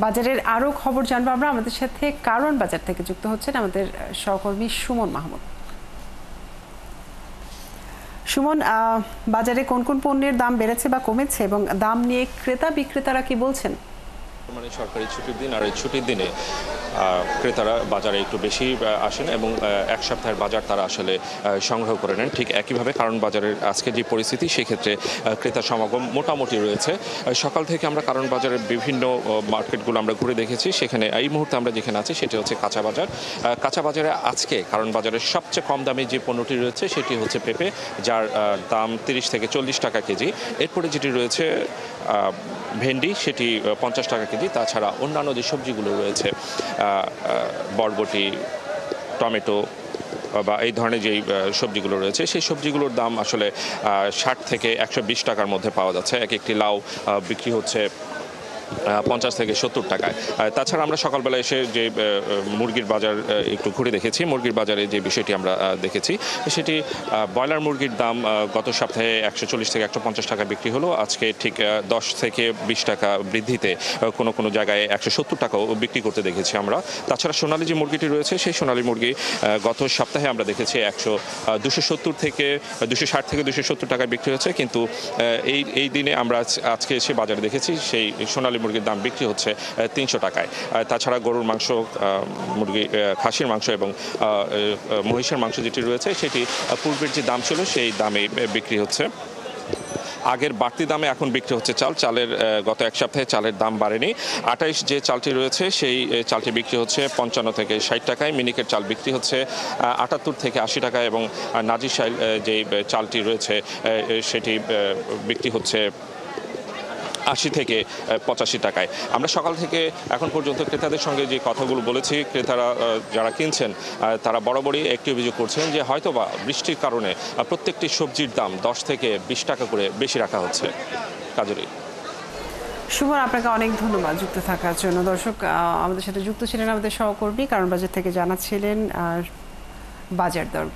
বাজারের আরো খবর জানবো আমরা। আমাদের সাথে কারণ বাজার থেকে যুক্ত হচ্ছেন আমাদের সহকর্মী সুমন মাহমুদ। সুমন, বাজারে কোন কোন পণ্যের দাম বেড়েছে বা কমেছে এবং দাম নিয়ে ক্রেতা বিক্রেতারা কি বলছেন? মানে সরকারি ছুটির দিন আর এই ছুটির দিনে ক্রেতারা বাজারে একটু বেশি আসেন এবং এক সপ্তাহের বাজার তারা আসলে সংগ্রহ করে নেন। ঠিক একইভাবে কারণ বাজারের আজকে যে পরিস্থিতি সেক্ষেত্রে ক্রেতার সমাগম মোটামুটি রয়েছে। সকাল থেকে আমরা কারণ বাজারের বিভিন্ন মার্কেটগুলো আমরা ঘুরে দেখেছি। সেখানে এই মুহূর্তে আমরা যেখানে আছি সেটি হচ্ছে কাঁচা বাজার। কাঁচা বাজারে আজকে কারণ বাজারের সবচেয়ে কম দামে যে পণ্যটি রয়েছে সেটি হচ্ছে পেঁপে, যার দাম 30 থেকে 40 টাকা কেজি। এরপরে যেটি রয়েছে ভেন্ডি, সেটি 50 টাকা কেজি। তাছাড়া অন্যান্য যে সবজিগুলো রয়েছে বরবটি, টমেটো বা এই ধরনের যেই সবজিগুলো রয়েছে সেই সবজিগুলোর দাম আসলে 60 থেকে 120 টাকার মধ্যে পাওয়া যাচ্ছে। এক একটি লাউ বিক্রি হচ্ছে 50 থেকে 70 টাকায়। তাছাড়া আমরা সকালবেলা এসে যে মুরগির বাজার একটু ঘুরে দেখেছি, মুরগির বাজারে যে বিষয়টি আমরা দেখেছি সেটি ব্রয়লার মুরগির দাম গত সপ্তাহে 140 থেকে 150 টাকা বিক্রি হলো, আজকে ঠিক 10 থেকে 20 টাকা বৃদ্ধিতে কোনো কোনো জায়গায় 170 টাকাও বিক্রি করতে দেখেছি আমরা। তাছাড়া সোনালী যে মুরগিটি রয়েছে সেই সোনালী মুরগি গত সপ্তাহে আমরা দেখেছি 260 থেকে 270 টাকায় বিক্রি হচ্ছে, কিন্তু এই দিনে আমরা আজকে এসে বাজারে দেখেছি সেই সোনালী মুরগির দাম বিক্রি হচ্ছে 300 টাকায়। তাছাড়া গরুর মাংস, মুরগি, খাসির মাংস এবং মহিষের মাংস যেটি রয়েছে সেটি পূর্বের যে দাম ছিল সেই দামে বিক্রি হচ্ছে। আগের বাড়তি দামে এখন বিক্রি হচ্ছে চালের গত এক সপ্তাহে চালের দাম বাড়েনি। 28 যে চালটি রয়েছে সেই চালটি বিক্রি হচ্ছে 55 থেকে 60 টাকায়। মিনিকের চাল বিক্রি হচ্ছে 78 থেকে 80 টাকায় এবং নাজিরশাইল যে চালটি রয়েছে সেটি বিক্রি হচ্ছে 80 থেকে 85 টাকায়। আমরা সকাল থেকে এখন পর্যন্ত ক্রেতাদের সঙ্গে যে কথাগুলো বলেছি, ক্রেতারা যারা কিনছেন তারা বরাবরই একটি অভিযোগ করছেন যে হয়তোবা বৃষ্টির কারণে প্রত্যেকটি সবজির দাম 10 থেকে 20 টাকা করে বেশি রাখা হচ্ছে। কাজেরই সুমন, আপনাকে অনেক ধন্যবাদ যুক্ত থাকার জন্য। দর্শক, আমাদের সাথে যুক্ত ছিলেন আমাদের সহকর্মী কারণ বাজার থেকে জানাচ্ছিলেন বাজার দর।